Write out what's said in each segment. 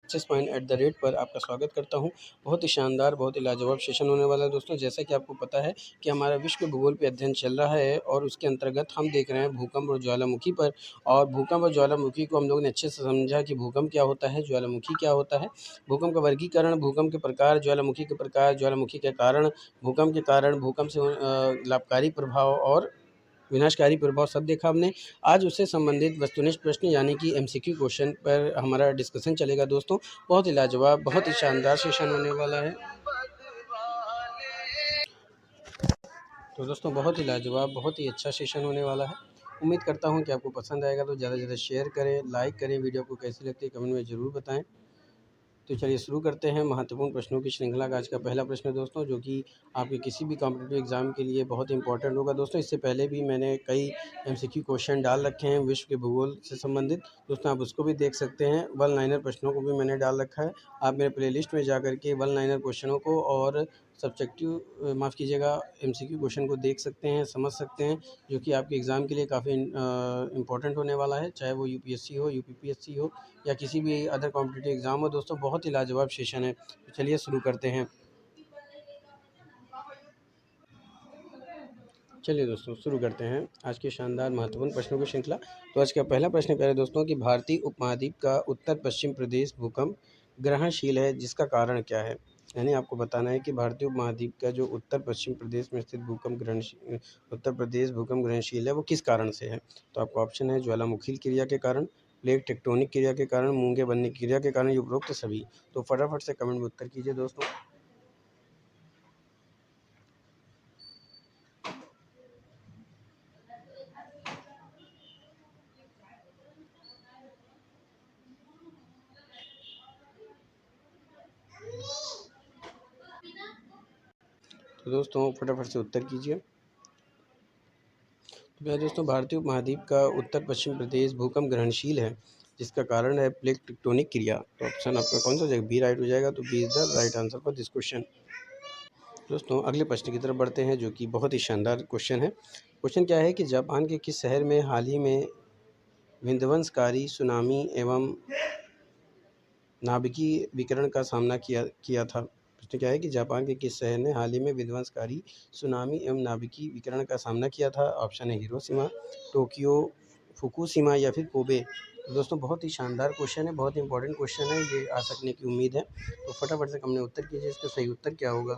@, पर आपका स्वागत करता हूं। बहुत ही शानदार, बहुत ही लाजवाब सेशन होने वाला है दोस्तों। जैसा कि आपको पता है कि हमारा विश्व भूगोल पे अध्ययन चल रहा है और उसके अंतर्गत हम देख रहे हैं भूकंप और ज्वालामुखी पर। और भूकंप और ज्वालामुखी को हम लोगों ने अच्छे से समझा कि भूकंप क्या होता है, ज्वालामुखी क्या होता है, भूकंप का वर्गीकरण, भूकंप के प्रकार, ज्वालामुखी के प्रकार, ज्वालामुखी के कारण, भूकंप से लाभकारी प्रभाव और विनाशकारी प्रभाव सब देखा हमने। आज उससे संबंधित वस्तुनिष्ठ प्रश्न यानी कि एमसीक्यू क्वेश्चन पर हमारा डिस्कशन चलेगा दोस्तों। बहुत ही लाजवाब, बहुत ही शानदार सेशन होने वाला है। तो दोस्तों बहुत ही लाजवाब, बहुत ही अच्छा सेशन होने वाला है। उम्मीद करता हूं कि आपको पसंद आएगा, तो ज़्यादा से ज़्यादा शेयर करें, लाइक करें। वीडियो को कैसी लगती है कमेंट में ज़रूर बताएं। तो चलिए शुरू करते हैं महत्वपूर्ण प्रश्नों की श्रृंखला का। आज का पहला प्रश्न दोस्तों, जो कि आपके किसी भी कॉम्पिटिटिव एग्ज़ाम के लिए बहुत इंपॉर्टेंट होगा दोस्तों। इससे पहले भी मैंने कई एमसीक्यू क्वेश्चन डाल रखे हैं विश्व के भूगोल से संबंधित दोस्तों, आप उसको भी देख सकते हैं। वन लाइनर प्रश्नों को भी मैंने डाल रखा है। आप मेरे प्लेलिस्ट में जा करके वन लाइनर क्वेश्चनों को और सब्जेक्टिव माफ़ कीजिएगा एमसीक्यू क्वेश्चन को देख सकते हैं, समझ सकते हैं, जो कि आपके एग्ज़ाम के लिए काफ़ी इंपॉर्टेंट होने वाला है। चाहे वो यूपीएससी हो, यूपीपीएससी हो या किसी भी अदर कॉम्पिटिटिव एग्ज़ाम हो दोस्तों, बहुत ही लाजवाब सेशन है। तो चलिए शुरू करते हैं। चलिए दोस्तों शुरू करते हैं आज के शानदार महत्वपूर्ण प्रश्नों की श्रृंखला। तो आज का पहला प्रश्न प्यारे दोस्तों कि भारतीय उपमहाद्वीप का उत्तर पश्चिम प्रदेश भूकंप ग्रहणशील है, जिसका कारण क्या है। यानी आपको बताना है कि भारतीय उपमहाद्वीप का जो उत्तर पश्चिम प्रदेश में स्थित उत्तर प्रदेश भूकंप ग्रहणशील है, वो किस कारण से है। तो आपको ऑप्शन है ज्वालामुखी क्रिया के कारण, प्लेट टेक्टोनिक क्रिया के कारण, मूंगे बनने की क्रिया के कारण, या उपरोक्त सभी। तो फटाफट से कमेंट में उत्तर कीजिए दोस्तों। तो दोस्तों फटाफट से उत्तर कीजिए। तो प्यारे दोस्तों, भारतीय उपमहाद्वीप का उत्तर पश्चिम प्रदेश भूकंप ग्रहणशील है, जिसका कारण है प्लेट टेक्टोनिक क्रिया। तो ऑप्शन आपका कौन सा हो जाएगा, बी राइट हो जाएगा। तो B is the right answer for this question. दोस्तों अगले प्रश्न की तरफ बढ़ते हैं, जो कि बहुत ही शानदार क्वेश्चन है। क्वेश्चन क्या है कि जापान के किस शहर में हाल ही में विध्वंसकारी सुनामी एवं नाभिकीय विकिरण का सामना किया था। प्रश्न क्या है कि जापान के किस शहर ने हाल ही में विध्वंसकारी सुनामी एवं नाभिकीय विकिरण का सामना किया था। ऑप्शन है हिरोशिमा, टोक्यो, फुकुशिमा या फिर कोबे। तो दोस्तों बहुत ही शानदार क्वेश्चन है, बहुत ही इंपॉर्टेंट क्वेश्चन है, ये आ सकने की उम्मीद है। तो फटाफट से हमने उत्तर कीजिए, इसका सही उत्तर क्या होगा।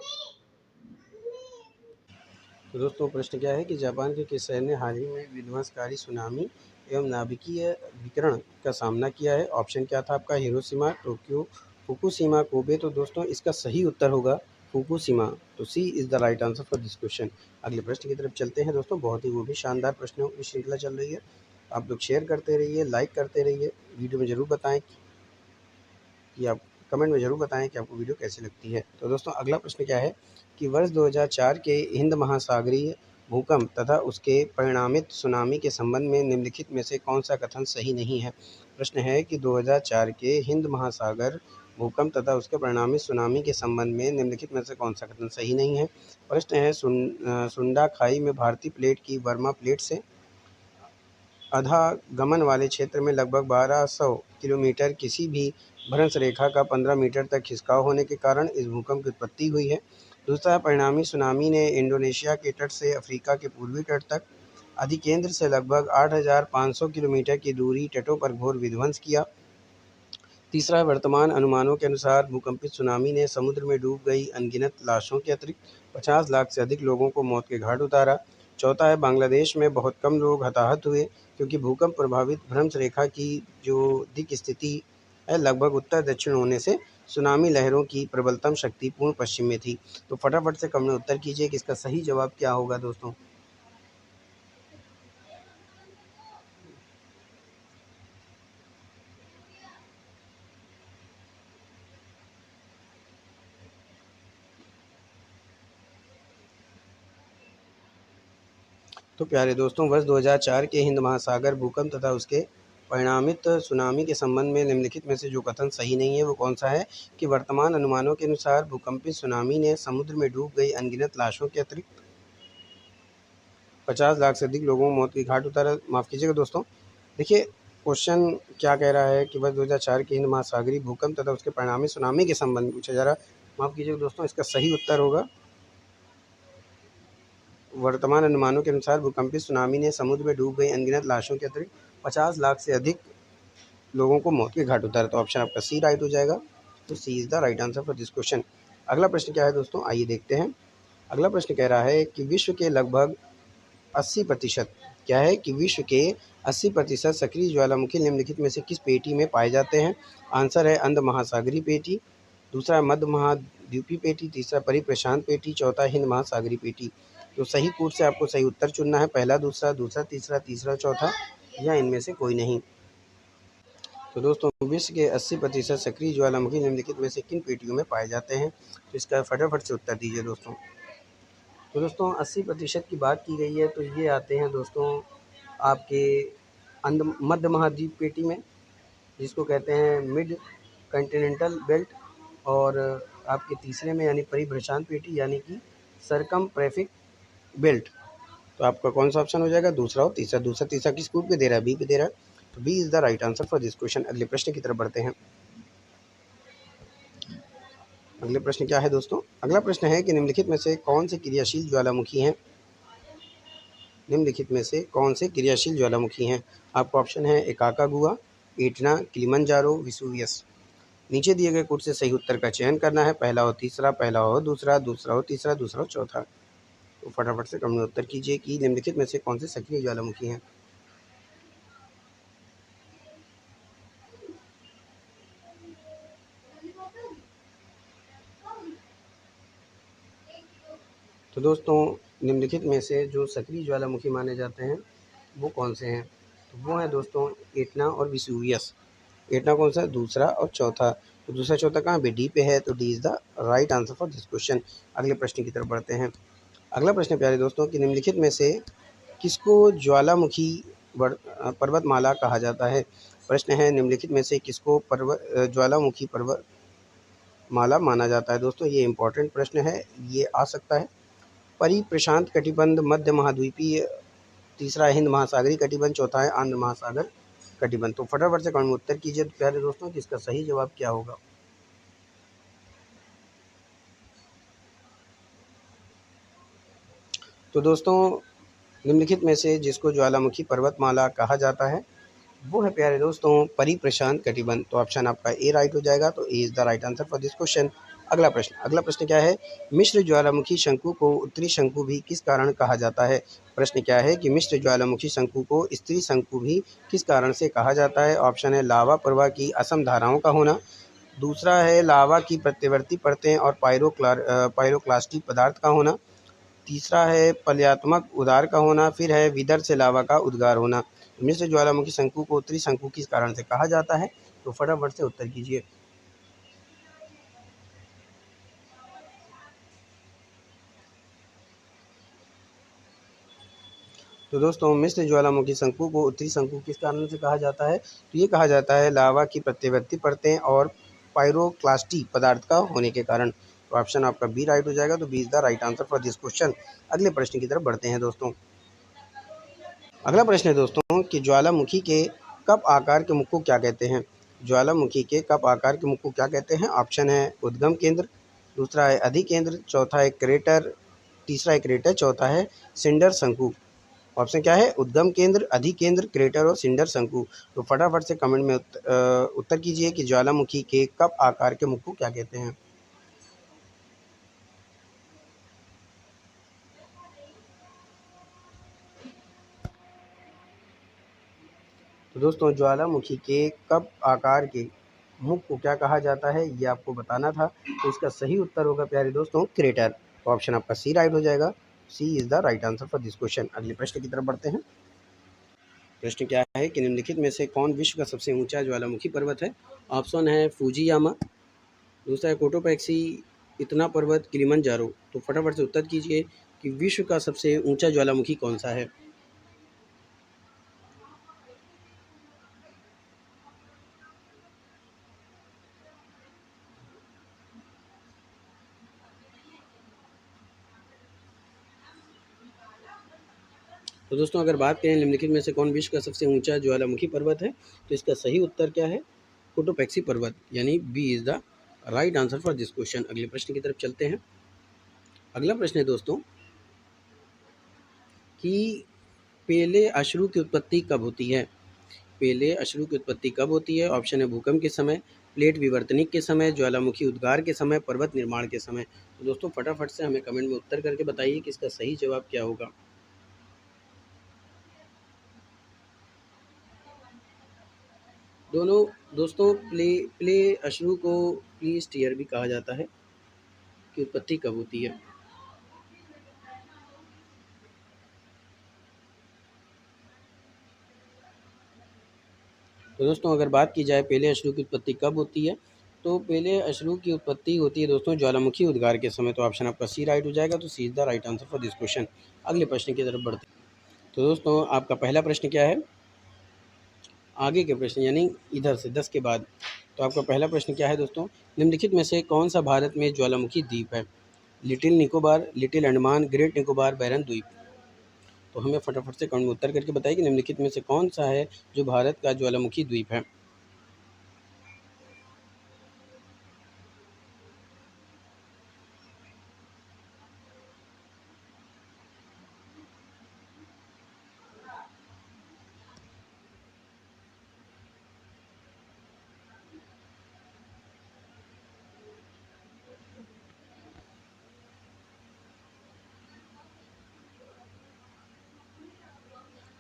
तो दोस्तों प्रश्न क्या है कि जापान के किस शहर ने हाल ही में विध्वंसकारी सुनामी एवं नाभिकीय विकिरण का सामना किया है। ऑप्शन क्या था आपका, हिरोशिमा, टोक्यो, फुकुशिमा, कोबे। तो दोस्तों इसका सही उत्तर होगा फुकुशिमा। तो C is the right answer for this question. अगले प्रश्न की तरफ चलते हैं दोस्तों, बहुत ही वो भी शानदार प्रश्नों की श्रृंखला चल रही है। आप लोग शेयर करते रहिए, लाइक करते रहिए, वीडियो में ज़रूर बताएं कि आप कमेंट में ज़रूर बताएं कि आपको वीडियो कैसी लगती है। तो दोस्तों अगला प्रश्न क्या है कि वर्ष 2004 के हिंद महासागरीय भूकंप तथा उसके परिणामित सुनामी के संबंध में निम्नलिखित में से कौन सा कथन सही नहीं है। प्रश्न है कि 2004 के हिंद महासागर भूकंप तथा उसके परिणामित सुनामी के संबंध में निम्नलिखित में से कौन सा कथन सही नहीं है। प्रश्न है सुंडा खाई में भारतीय प्लेट की बर्मा प्लेट से आधागमन वाले क्षेत्र में लगभग 1200 किलोमीटर किसी भी भ्रंश रेखा का 15 मीटर तक खिसकाव होने के कारण इस भूकंप की उत्पत्ति हुई है। दूसरा, परिणामी सुनामी ने इंडोनेशिया के तट से अफ्रीका के पूर्वी तट तक अधिकेंद्र से लगभग 8,500 किलोमीटर की दूरी तटों पर घोर विध्वंस किया। तीसरा, वर्तमान अनुमानों के अनुसार भूकंपित सुनामी ने समुद्र में डूब गई अनगिनत लाशों के अतिरिक्त 50 लाख से अधिक लोगों को मौत के घाट उतारा। चौथा है, बांग्लादेश में बहुत कम लोग हताहत हुए, क्योंकि भूकंप प्रभावित भ्रंश रेखा की जो दिक् स्थिति है लगभग उत्तर दक्षिण होने से सुनामी लहरों की प्रबलतम शक्ति पूर्ण पश्चिम में थी। तो फटाफट से कमेंट में उत्तर कीजिए कि इसका सही जवाब क्या होगा दोस्तों। तो प्यारे दोस्तों, वर्ष 2004 के हिंद महासागर भूकंप तथा उसके परिणामित सुनामी के संबंध में निम्नलिखित में से जो कथन सही नहीं है वो कौन सा है कि वर्तमान अनुमानों के अनुसार भूकंपित सुनामी ने समुद्र में डूब गई अनगिनत लाशों के अतिरिक्त 50 लाख से अधिक लोगों को मौत की घाट उतारा। माफ़ कीजिएगा दोस्तों, देखिए क्वेश्चन क्या कह रहा है कि वर्ष 2004 के हिंद महासागरीय भूकंप तथा उसके परिणामी सुनामी के संबंध में पूछा जा रहा है। माफ़ कीजिएगा दोस्तों, इसका सही उत्तर होगा वर्तमान अनुमानों के अनुसार भूकंपीय सुनामी ने समुद्र में डूब गई अनगिनत लाशों के अतिरिक्त 50 लाख से अधिक लोगों को मौत के घाट उतारा। तो ऑप्शन आपका सी राइट हो जाएगा। तो C is the right answer for this question. अगला प्रश्न क्या है दोस्तों, आइए देखते हैं। अगला प्रश्न कह रहा है कि विश्व के लगभग 80% क्या है कि विश्व के 80% सक्रिय ज्वालामुखी निम्नलिखित में से किस पेटी में पाए जाते हैं। आंसर है अंध महासागरीय पेटी, दूसरा मध्य महाद्वीपीय पेटी, तीसरा परिप्रशांत पेटी, चौथा हिंद महासागरीय पेटी। तो सही कूट से आपको सही उत्तर चुनना है, पहला, दूसरा, दूसरा, तीसरा, तीसरा, चौथा या इनमें से कोई नहीं। तो दोस्तों विश्व के 80% सक्रिय ज्वालामुखी निम्नलिखित में से किन पेटियों में पाए जाते हैं। तो इसका फटाफट से उत्तर दीजिए दोस्तों। तो दोस्तों 80% की बात की गई है तो ये आते हैं दोस्तों आपके मध्य महाद्वीप पेटी में, जिसको कहते हैं मिड कॉन्टिनेंटल बेल्ट, और आपके तीसरे में यानी परिभ्रशांत पेटी यानी कि सरकमप्रेफिक बेल्ट। तो आपका कौन सा ऑप्शन हो जाएगा, दूसरा और तीसरा। दूसरा तीसरा किस कूट पे दे रहा है, बी पे दे रहा है। तो B is the right answer for this question. अगले प्रश्न की तरफ बढ़ते हैं। अगले प्रश्न क्या है दोस्तों, अगला प्रश्न है कि निम्नलिखित में से कौन से क्रियाशील ज्वालामुखी हैं। निम्नलिखित में से कौन से क्रियाशील ज्वालामुखी हैं। आपका ऑप्शन है एकाकागुआ, एटना, किलिमंजारो, विसुवियस। नीचे दिए गए कोड से सही उत्तर का चयन करना है, पहला हो तीसरा, पहला हो दूसरा, दूसरा हो तीसरा, दूसरा हो चौथा। तो फटाफट से कमेंट में उत्तर कीजिए कि निम्नलिखित में से कौन से सक्रिय ज्वालामुखी हैं। तो दोस्तों निम्नलिखित में से जो सक्रिय ज्वालामुखी माने जाते हैं वो कौन से हैं। तो वो हैं दोस्तों एटना और विसुवियस। एटना कौन सा है, दूसरा और चौथा। तो दूसरा चौथा कहाँ पे, डी पे है। तो D is the right answer for this question. अगले प्रश्न की तरफ बढ़ते हैं। अगला प्रश्न प्यारे दोस्तों कि निम्नलिखित में से किसको ज्वालामुखी पर्वतमाला कहा जाता है। प्रश्न है निम्नलिखित में से किसको ज्वालामुखी पर्वतमाला माना जाता है। दोस्तों ये इंपॉर्टेंट प्रश्न है, ये आ सकता है परिप्रशांत कटिबंध, मध्य महाद्वीपीय, तीसरा हिंद महासागरीय कटिबंध, चौथा है आंध्र महासागर कटिबंध। तो फटाफट से कमेंट में उत्तर कीजिए तो प्यारे दोस्तों कि इसका सही जवाब क्या होगा। तो दोस्तों निम्नलिखित में से जिसको ज्वालामुखी पर्वतमाला कहा जाता है वो है प्यारे दोस्तों परिप्रशांत कटिबंध। तो ऑप्शन आपका ए राइट हो जाएगा। तो A is the right answer for this question. अगला प्रश्न क्या है, मिश्र ज्वालामुखी शंकु को उत्तरी शंकु भी किस कारण कहा जाता है। प्रश्न क्या है कि मिश्र ज्वालामुखी शंकु को स्त्री शंकु भी किस कारण से कहा जाता है। ऑप्शन है लावा प्रवाह की असम धाराओं का होना, दूसरा है लावा की प्रत्यवर्ती परतें और पायरोक्लास्टिक पदार्थ का होना, तीसरा है पलयात्मक उद्गार का होना, फिर है विदर से लावा का उद्गार होना। मिश्र ज्वालामुखी शंकु को उत्तरी शंकु किस कारण से कहा जाता है। तो फटाफट से उत्तर कीजिए। तो दोस्तों मिश्र ज्वालामुखी शंकु को उत्तरी शंकु किस कारण से कहा जाता है। तो ये कहा जाता है लावा की प्रत्यवर्ती परतें और पायरोक्लास्टी पदार्थ का होने के कारण। तो ऑप्शन आपका बी राइट हो जाएगा। तो B is the right answer for this question. अगले प्रश्न की तरफ बढ़ते हैं दोस्तों। अगला प्रश्न है दोस्तों कि ज्वालामुखी के कप आकार के मुख को क्या कहते हैं। ज्वालामुखी के कप आकार के मुख को क्या कहते हैं। ऑप्शन है उद्गम केंद्र, दूसरा है अधिकेंद्र, चौथा है क्रेटर, तीसरा है क्रेटर, चौथा है सिंडर शंकु। ऑप्शन क्या है, उद्गम केंद्र, अधिकेंद्र, क्रेटर और सिंडर शंकु। तो फटाफट से कमेंट में उत्तर कीजिए कि ज्वालामुखी के कप आकार के मुख को क्या कहते हैं। तो दोस्तों ज्वालामुखी के कप आकार के मुख को क्या कहा जाता है ये आपको बताना था। तो इसका सही उत्तर होगा प्यारे दोस्तों क्रेटर। तो ऑप्शन आपका सी राइट हो जाएगा। C is the right answer for this question. अगले प्रश्न की तरफ बढ़ते हैं। प्रश्न क्या है कि निम्नलिखित में से कौन विश्व का सबसे ऊंचा ज्वालामुखी पर्वत है। ऑप्शन है फूजियामा, दूसरा है कोटोपैक्सी, इतना पर्वत, किलिमंजारो। तो फटाफट से उत्तर कीजिए कि विश्व का सबसे ऊंचा ज्वालामुखी कौन सा है। तो दोस्तों अगर बात करें निम्नलिखित में से कौन विश्व का सबसे ऊंचा ज्वालामुखी पर्वत है, तो इसका सही उत्तर क्या है, कोटोपैक्सी पर्वत, यानी B is the right answer for this question. अगले प्रश्न की तरफ चलते हैं। अगला प्रश्न है दोस्तों कि पहले अश्रु की उत्पत्ति कब होती है। पहले अश्रु की उत्पत्ति कब होती है? ऑप्शन है भूकंप के समय, प्लेट विवर्तनिक के समय, ज्वालामुखी उद्गार के समय, पर्वत निर्माण के समय। तो दोस्तों फटाफट से हमें कमेंट में उत्तर करके बताइए कि इसका सही जवाब क्या होगा। दोनों दोस्तों प्ले अश्रु को प्लीज टीयर भी कहा जाता है की उत्पत्ति कब होती है। तो दोस्तों अगर बात की जाए पहले अश्रु की उत्पत्ति कब होती है, तो पहले अश्रु की उत्पत्ति होती है दोस्तों ज्वालामुखी उद्गार के समय। तो ऑप्शन आपका सी राइट हो जाएगा। तो C is the right answer for this question. अगले प्रश्न की तरफ बढ़ते हैं। तो दोस्तों आपका पहला प्रश्न क्या है, आगे के प्रश्न यानी इधर से 10 के बाद। तो आपका पहला प्रश्न क्या है दोस्तों, निम्नलिखित में से कौन सा भारत में ज्वालामुखी द्वीप है? Little Nicobar, little Andaman, great Nicobar, Barren द्वीप। तो हमें फटाफट से कमेंट में उत्तर करके बताइए कि निम्नलिखित में से कौन सा है जो भारत का ज्वालामुखी द्वीप है।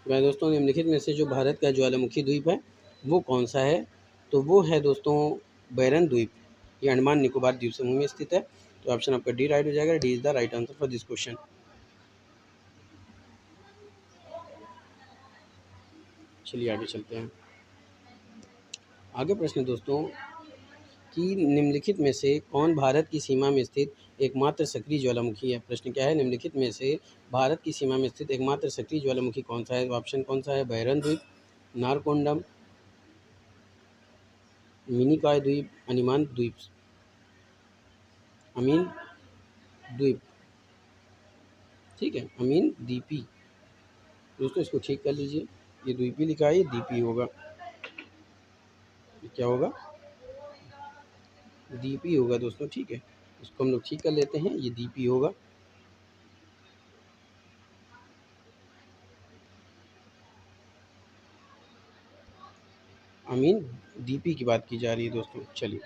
वह दोस्तों निम्नलिखित में से जो भारत का ज्वालामुखी द्वीप है वो कौन सा है, तो वो है दोस्तों बैरन द्वीप। ये अंडमान निकोबार द्वीप समूह में स्थित है। तो ऑप्शन आपका डी राइट हो जाएगा। D is the right answer for this question. चलिए आगे चलते हैं। आगे प्रश्न दोस्तों कि निम्नलिखित में से कौन भारत की सीमा में स्थित एकमात्र सक्रिय ज्वालामुखी है। प्रश्न क्या है, निम्नलिखित में से भारत की सीमा में स्थित एकमात्र सक्रिय ज्वालामुखी कौन सा है। ऑप्शन कौन सा है, बैरन द्वीप, नारकोंडम, मिनिकॉय द्वीप, अमीन द्वीप, अमीन द्वीप, ठीक है, अमीन द्वीपी। दोस्तों इसको ठीक कर लीजिए, ये द्वीपी लिखा है, ये द्वीपी होगा। ये क्या होगा, द्वीपी होगा दोस्तों, ठीक है। इसको हम लोग ठीक कर लेते हैं, ये द्वीपी होगा। अमीन द्वीपी की बात की जा रही है दोस्तों। चलिए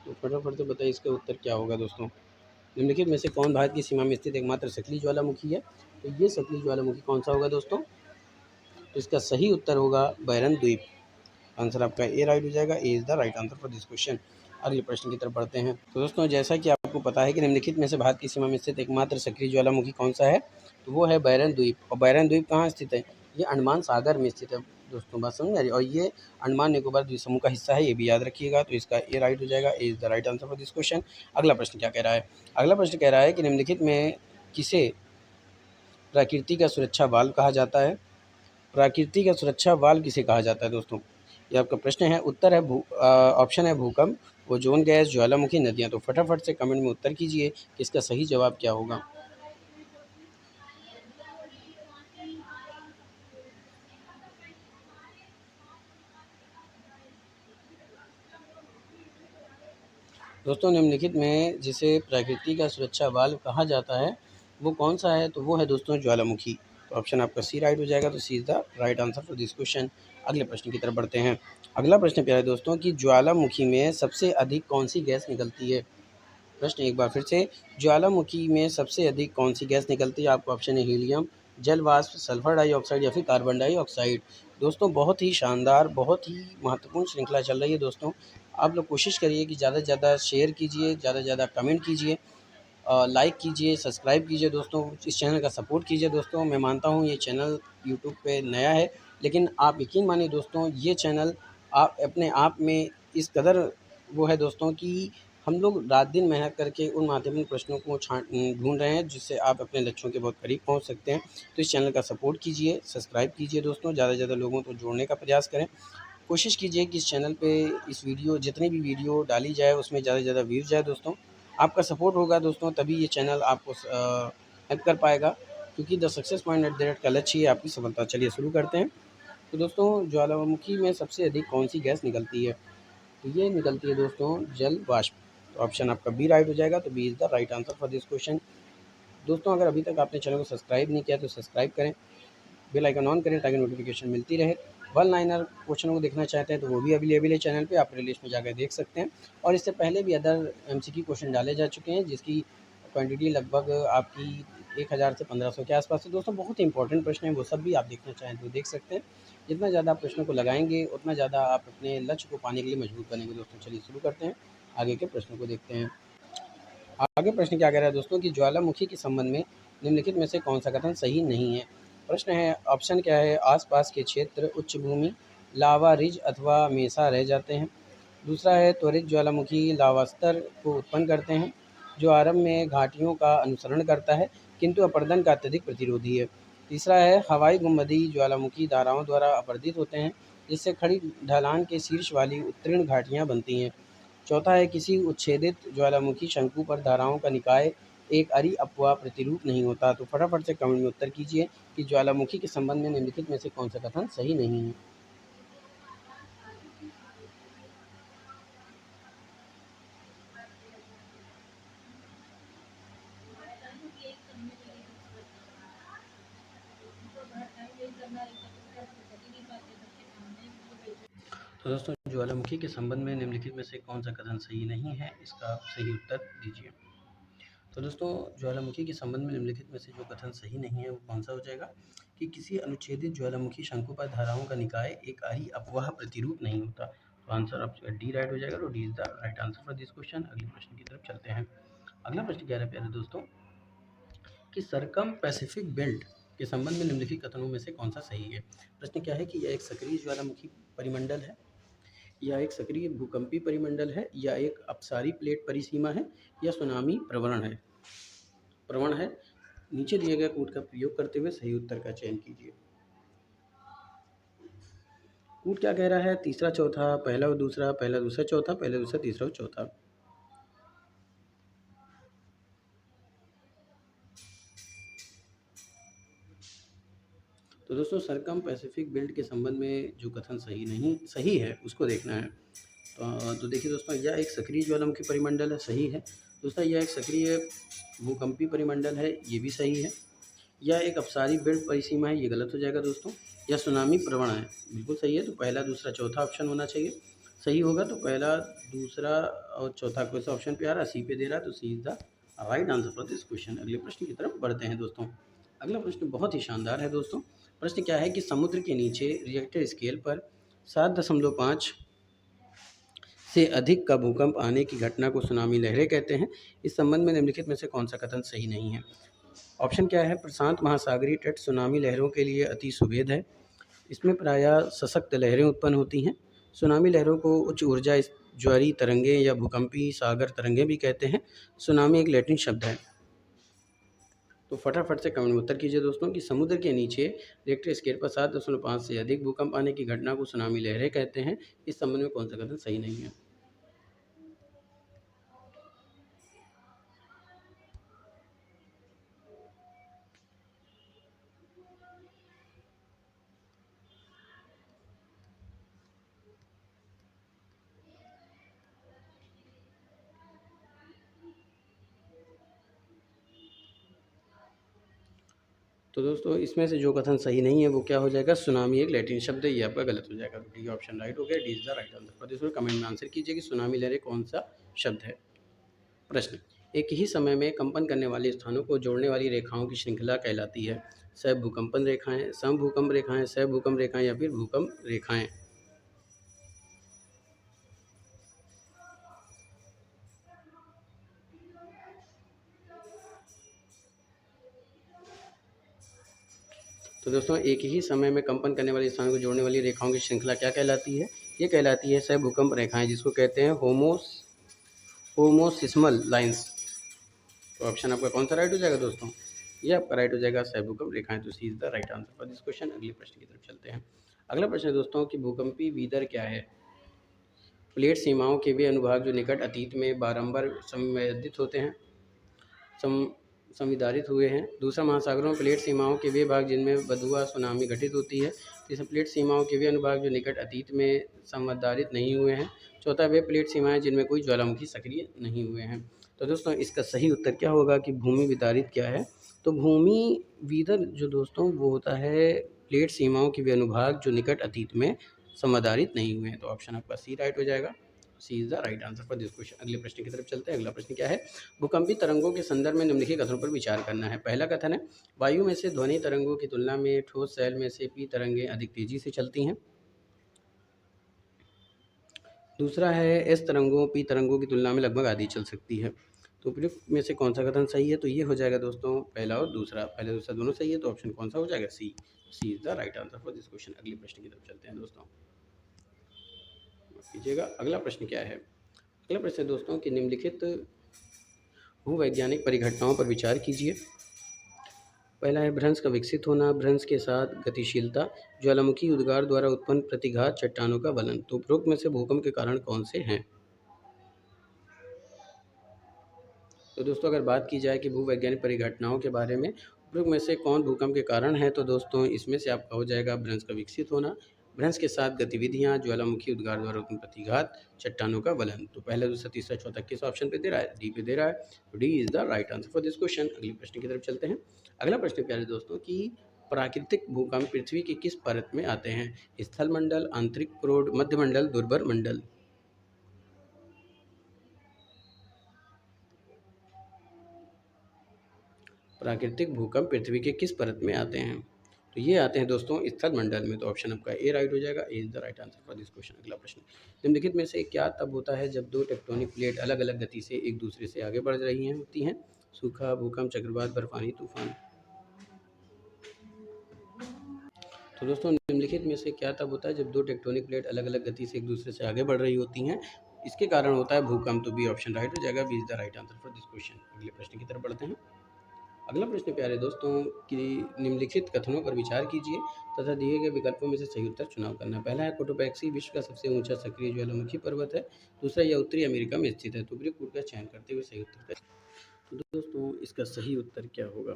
तो फटाफट से बताइए इसका उत्तर क्या होगा दोस्तों। निम्नलिखित में से कौन भारत की सीमा में स्थित एकमात्र सक्रिय ज्वालामुखी है। तो ये सक्रिय ज्वालामुखी कौन सा होगा दोस्तों, तो इसका सही उत्तर होगा बैरन द्वीप। आंसर आपका ए राइट हो जाएगा। A is the right answer for this question. अगले प्रश्न की तरफ बढ़ते हैं। तो दोस्तों जैसा कि आपको पता है कि निम्नलिखित में से भारत की सीमा में स्थित एकमात्र सक्रिय ज्वालामुखी कौन सा है, तो वो है बैरन द्वीप। और बैरन द्वीप कहाँ स्थित है, ये अंडमान सागर में स्थित है दोस्तों, बात समझ आ रही है। और ये अंडमान निकोबार द्वीप समूह का हिस्सा है, ये भी याद रखिएगा। तो इसका ए राइट हो जाएगा। A is the right answer for this question. अगला प्रश्न क्या कह रहा है, अगला प्रश्न कह रहा है कि निम्नलिखित में किसे प्रकृति का सुरक्षा वाल्व कहा जाता है। प्रकृति का सुरक्षा वाल्व किसे कहा जाता है दोस्तों, ये आपका प्रश्न है। उत्तर है ऑप्शन है भूकंप, ओजोन गैस, ज्वालामुखी, नदियाँ। तो फटाफट से कमेंट में उत्तर कीजिए कि इसका सही जवाब क्या होगा। दोस्तों निम्नलिखित में जिसे प्रकृति का सुरक्षा वाल्व कहा जाता है वो कौन सा है, तो वो है दोस्तों ज्वालामुखी। तो ऑप्शन आपका सी राइट हो जाएगा। तो C is the right answer for this question. अगले प्रश्न की तरफ बढ़ते हैं। अगला प्रश्न क्या है दोस्तों कि ज्वालामुखी में सबसे अधिक कौन सी गैस निकलती है। प्रश्न एक बार फिर से, ज्वालामुखी में सबसे अधिक कौन सी गैस निकलती है। आपको ऑप्शन है हीलियम, जल वाष्प, सल्फर डाइऑक्साइड या फिर कार्बन डाइऑक्साइड। दोस्तों बहुत ही शानदार, बहुत ही महत्वपूर्ण श्रृंखला चल रही है दोस्तों। आप लोग कोशिश करिए कि ज़्यादा से ज़्यादा शेयर कीजिए, ज़्यादा से ज़्यादा कमेंट कीजिए, लाइक कीजिए, सब्सक्राइब कीजिए दोस्तों। इस चैनल का सपोर्ट कीजिए दोस्तों। मैं मानता हूँ ये चैनल यूट्यूब पे नया है, लेकिन आप यकीन मानिए दोस्तों ये चैनल आप अपने आप में इस कदर वो है दोस्तों कि हम लोग रात दिन मेहनत करके उन महत्वपूर्ण प्रश्नों को ढूंढ रहे हैं जिससे आप अपने लक्ष्यों के बहुत करीब पहुंच सकते हैं। तो इस चैनल का सपोर्ट कीजिए, सब्सक्राइब कीजिए दोस्तों, ज़्यादा से ज़्यादा लोगों को जोड़ने का प्रयास करें। कोशिश कीजिए कि इस चैनल पे इस वीडियो जितनी भी वीडियो डाली जाए उसमें ज़्यादा से ज़्यादा व्यूज़ जाए दोस्तों। आपका सपोर्ट होगा दोस्तों तभी ये चैनल आपको हेल्प कर पाएगा, क्योंकि the success point at the rate का लक्ष्य ही है आपकी सफलता। चलिए शुरू करते हैं। तो दोस्तों, ज्वालामुखी में सबसे अधिक कौन सी गैस निकलती है? तो ये निकलती है दोस्तों जल वाष्प। तो ऑप्शन आपका बी राइट हो जाएगा। तो B is the right answer for this question. दोस्तों, अगर अभी तक आपने चैनल को सब्सक्राइब नहीं किया तो सब्सक्राइब करें, बेल आइकन ऑन करें ताकि नोटिफिकेशन मिलती रहे। वन लाइनर क्वेश्चनों को देखना चाहते हैं तो वो भी अवेलेबल है चैनल पे, आप प्लेलिस्ट में जाकर देख सकते हैं। और इससे पहले भी अदर एमसीक्यू क्वेश्चन डाले जा चुके हैं, जिसकी क्वांटिटी लगभग आपकी 1000 से 1500 के आसपास है। दोस्तों, बहुत ही इंपॉर्टेंट प्रश्न है, वो सब भी आप देखना चाहें तो देख सकते हैं। जितना ज़्यादा आप प्रश्नों को लगाएंगे उतना ज़्यादा आप अपने लक्ष्य को पाने के लिए मजबूत बनेंगे। दोस्तों, चलिए शुरू करते हैं, आगे के प्रश्नों को देखते हैं। आगे प्रश्न क्या कह रहा है दोस्तों कि ज्वालामुखी के संबंध में निम्नलिखित में से कौन सा कथन सही नहीं है? प्रश्न है, ऑप्शन क्या है, आसपास के क्षेत्र उच्च भूमि लावा रिज अथवा मेसा रह जाते हैं। दूसरा है, त्वरित ज्वालामुखी लावा स्तर को उत्पन्न करते हैं जो आरंभ में घाटियों का अनुसरण करता है किंतु अपर्दन का अत्यधिक प्रतिरोधी है। तीसरा है, हवाई गुंबदी ज्वालामुखी धाराओं द्वारा अपर्दित होते हैं जिससे खड़ी ढलान के शीर्ष वाली उत्तीर्ण घाटियाँ बनती हैं। चौथा है, किसी उच्छेदित ज्वालामुखी शंकु पर धाराओं का निकाय एक अरी अपवाह प्रतिरूप नहीं होता। तो फटाफट से कमेंट में उत्तर कीजिए कि ज्वालामुखी के संबंध में निम्नलिखित में से कौन सा कथन सही नहीं है। तो दोस्तों, ज्वालामुखी के संबंध में निम्नलिखित में से कौन सा कथन सही नहीं है, इसका आप सही उत्तर दीजिए। तो दोस्तों, ज्वालामुखी के संबंध में निम्नलिखित में से जो कथन सही नहीं है वो कौन सा हो जाएगा कि किसी अनुच्छेदित ज्वालामुखी शंकु पर धाराओं का निकाय एक आरी अपवाह प्रतिरूप नहीं होता। तो आंसर आपका डी राइट हो जाएगा। तो D is the right answer for this question. अगले प्रश्न की तरफ चलते हैं। अगला प्रश्न क्या है प्यारे दोस्तों कि सरकम पैसिफिक बेल्ट के संबंध में निम्नलिखित कथनों में से कौन सा सही है? प्रश्न क्या है कि यह एक सक्रिय ज्वालामुखी परिमंडल है, या एक सक्रिय भूकंपीय परिमंडल है, या एक अपसारी प्लेट परिसीमा है, या सुनामी प्रवण है। नीचे दिए गए कोड का प्रयोग करते हुए सही उत्तर का चयन कीजिए। कोड क्या कह रहा है? तीसरा चौथा, पहला और दूसरा, पहला दूसरा चौथा, पहला दूसरा तीसरा और चौथा। तो दोस्तों, सरकम पैसिफिक बेल्ट के संबंध में जो कथन सही है उसको देखना है। तो देखिए दोस्तों, यह एक सक्रिय ज्वालामुखी परिमंडल है, सही है। दूसरा, यह एक सक्रिय भूकंपीय परिमंडल है, ये भी सही है। यह एक अपसारी बेल्ट परिसीमा है, ये गलत हो जाएगा दोस्तों। यह सुनामी प्रवण है, बिल्कुल सही है। तो पहला दूसरा चौथा ऑप्शन होना चाहिए, सही होगा। तो पहला दूसरा और चौथा कौन सा ऑप्शन पे आ रहा है? सी पे दे रहा है, तो C is the right answer for this question. अगले प्रश्न की तरफ बढ़ते हैं दोस्तों। अगला प्रश्न बहुत ही शानदार है दोस्तों। प्रश्न क्या है कि समुद्र के नीचे रिएक्टर स्केल पर 7.5 से अधिक का भूकंप आने की घटना को सुनामी लहरें कहते हैं। इस संबंध में निम्नलिखित में से कौन सा कथन सही नहीं है? ऑप्शन क्या है? प्रशांत महासागरीय तट सुनामी लहरों के लिए अति सुभेद है, इसमें प्रायः सशक्त लहरें उत्पन्न होती हैं। सुनामी लहरों को उच्च ऊर्जा ज्वारीय तरंगें या भूकंपीय सागर तरंगें भी कहते हैं। सुनामी एक लैटिन शब्द है। तो फटाफट से कमेंट में उत्तर कीजिए दोस्तों कि समुद्र के नीचे रिक्टर स्केल पर 7.5 से अधिक भूकंप आने की घटना को सुनामी लहरें कहते हैं। इस संबंध में कौन सा कथन सही नहीं है? तो दोस्तों, इसमें से जो कथन सही नहीं है वो क्या हो जाएगा? सुनामी एक लैटिन शब्द है, ये आपका गलत हो जाएगा। तो डी ऑप्शन राइट हो गया। D is the right answer for this. Comment में आंसर कीजिए कि सुनामी लहरें कौन सा शब्द है। प्रश्न, एक ही समय में कंपन करने वाले स्थानों को जोड़ने वाली रेखाओं की श्रृंखला कहलाती है? भूकंपन रेखाएं, समभूकंप रेखाएं, सहभूकंप रेखाएं, या फिर भूकंप रेखाएं? तो दोस्तों, एक ही समय में कंपन करने वाले स्थानों को जोड़ने वाली रेखाओं की श्रृंखला क्या कहलाती है? ये कहलाती है सहभूकंप रेखाएं, जिसको कहते हैं होमोसिस्मल लाइंस। तो ऑप्शन आपका कौन सा राइट हो जाएगा दोस्तों? ये आपका राइट हो जाएगा, सहभूकंप रेखाएं। तो C is the right answer for this question. अगले प्रश्न की तरफ चलते हैं। अगला प्रश्न है दोस्तों कि भूकंपी वीदर क्या है? प्लेट सीमाओं के वे अनुभाग जो निकट अतीत में बारंबार संवेदित होते हैं। संविदारित हुए हैं। दूसरा, महासागरों में प्लेट सीमाओं के वे भाग जिनमें बदुआ सुनामी घटित होती है। तीसरा, प्लेट सीमाओं के वे अनुभाग जो निकट अतीत में संवदारित नहीं हुए हैं। चौथा, वे प्लेट सीमाएं जिनमें कोई ज्वालामुखी सक्रिय नहीं हुए हैं। तो दोस्तों इसका सही उत्तर क्या होगा कि भूमि विदारित क्या है? तो भूमि विदर जो दोस्तों वो होता है प्लेट सीमाओं के वे अनुभाग जो निकट अतीत में संवदारित नहीं हुए हैं। तो ऑप्शन आपका सी राइट हो जाएगा। C is the right answer for this question. अगले प्रश्न की तरफ चलते हैं। अगला प्रश्न क्या है? भूकंपी तरंगों के संदर्भ में निम्नलिखित कथनों पर विचार करना है। पहला कथन है, वायु में से ध्वनि तरंगों की तुलना में ठोस सेल में से पी तरंगें अधिक तेजी से चलती हैं। दूसरा है, एस तरंगों पी तरंगों की तुलना में लगभग आधी चल सकती है। तो उपयुक्त में से कौन सा कथन सही है? तो ये हो जाएगा दोस्तों पहला और दूसरा। पहला दूसरा दोनों सही है, तो ऑप्शन कौन सा हो जाएगा? C. C is the right answer for this question. अगले प्रश्न की तरफ चलते हैं दोस्तों। माफ कीजिएगा। अगला प्रश्न क्या है? अगला प्रश्न है दोस्तों कि निम्नलिखित भूवैज्ञानिक परिघटनाओं पर विचार कीजिए। पहला है, भ्रंश का विकसित होना, भ्रंश के साथ गतिशीलता, ज्वालामुखी उद्गार द्वारा उत्पन्न प्रतिघात, चट्टानों का वलन। तो उपरोक्त में से भूकंप के कारण कौन से हैं? तो दोस्तों अगर बात की जाए कि भूवैज्ञानिक परिघटनाओं के बारे में उपरोक्त में से कौन भूकंप के कारण है, तो दोस्तों इसमें से आपका हो जाएगा भ्रंश का विकसित होना, भ्रंश के साथ गतिविधियां, ज्वालामुखी उद्गार द्वारा उत्पन्न प्रतिघात, चट्टानों का वलन। तो पहला दूसरा तीसरा चौथा किस ऑप्शन पे दे रहा है? डी पे दे रहा है। तो D is the right answer for this question. अगले प्रश्न की तरफ चलते हैं। अगला प्रश्न प्यारे दोस्तों कि प्राकृतिक भूकंप पृथ्वी की किस परत में आते हैं? स्थल मंडल, आंतरिक प्रोड, मध्य मंडल, दुर्बर मंडल। प्राकृतिक भूकंप पृथ्वी के किस परत में आते हैं? तो ये आते हैं दोस्तों स्थल मंडल में। तो ऑप्शन आपका ए राइट हो जाएगा। A is the right answer for this question. अगला प्रश्न, निम्नलिखित में से क्या तब होता है जब दो टेक्टोनिक प्लेट अलग अलग गति से एक दूसरे से आगे बढ़ रही होती हैं? सूखा, भूकंप, चक्रवात, बर्फानी तूफान। तो दोस्तों निम्नलिखित में से क्या तब होता है जब दो टेक्टोनिक प्लेट अलग अलग गति से एक दूसरे से आगे बढ़ रही होती हैं? इसके कारण होता है भूकंप। तो बी ऑप्शन राइट हो जाएगा। B is the right answer for this question. अगले प्रश्न की तरफ बढ़ते हैं। अगला प्रश्न प्यारे दोस्तों कि निम्नलिखित कथनों पर विचार कीजिए तथा दिए गए विकल्पों में से सही उत्तर चुनाव करना। पहला है, कोटोपैक्सी विश्व का सबसे ऊंचा सक्रिय ज्वालामुखी पर्वत है। दूसरा, यह उत्तरी अमेरिका में स्थित है। तो उपयुक्त उत्तर का चयन करते हुए सही उत्तर करें। तो दोस्तों इसका सही उत्तर क्या होगा?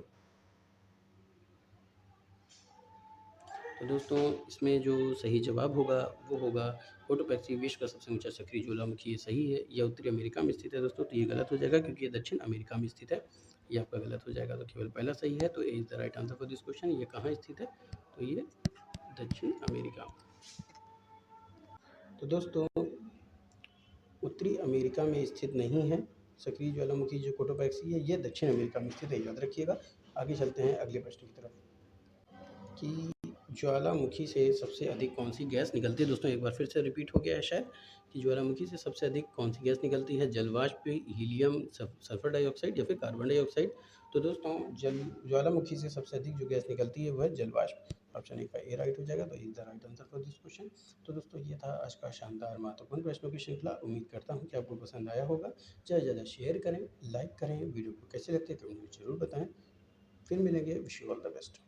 तो दोस्तों इसमें जो सही जवाब होगा वो होगा कोटोपैक्सी विश्व का सबसे ऊंचा सक्रिय ज्वालामुखी। ये सही है। यह उत्तरी अमेरिका में स्थित है दोस्तों। तो ये गलत हो जाएगा क्योंकि ये दक्षिण अमेरिका में स्थित है। ये आपका गलत हो जाएगा। तो केवल पहला सही है। तो A is the right answer for this question. ये कहाँ स्थित है? तो ये दक्षिण अमेरिका। तो दोस्तों उत्तरी अमेरिका में स्थित नहीं है सक्रिय ज्वालामुखी जो कोटोपैक्सी है, ये दक्षिण अमेरिका में स्थित है, याद रखिएगा। आगे चलते हैं अगले प्रश्न की तरफ कि ज्वालामुखी से सबसे अधिक कौन सी गैस निकलती है? दोस्तों एक बार फिर से रिपीट हो गया है शायद कि ज्वालामुखी से सबसे अधिक कौन सी गैस निकलती है? जलवाष्प, हीलियम, सल्फर डाइऑक्साइड या फिर कार्बन डाइऑक्साइड। तो दोस्तों ज्वालामुखी से सबसे अधिक जो गैस निकलती है वह है जलवाष्प। ऑप्शन ए का ए राइट हो जाएगा। तो is the right answer for this question. तो दोस्तों ये था आज का शानदार महत्वपूर्ण प्रश्नों की श्रृंखला। उम्मीद करता हूँ कि आपको पसंद आया होगा। ज़्यादा से ज़्यादा शेयर करें, लाइक करें, वीडियो को कैसे लगते हैं कमेंट में जरूर बताएं। फिर मिलेंगे। Wish you all the best.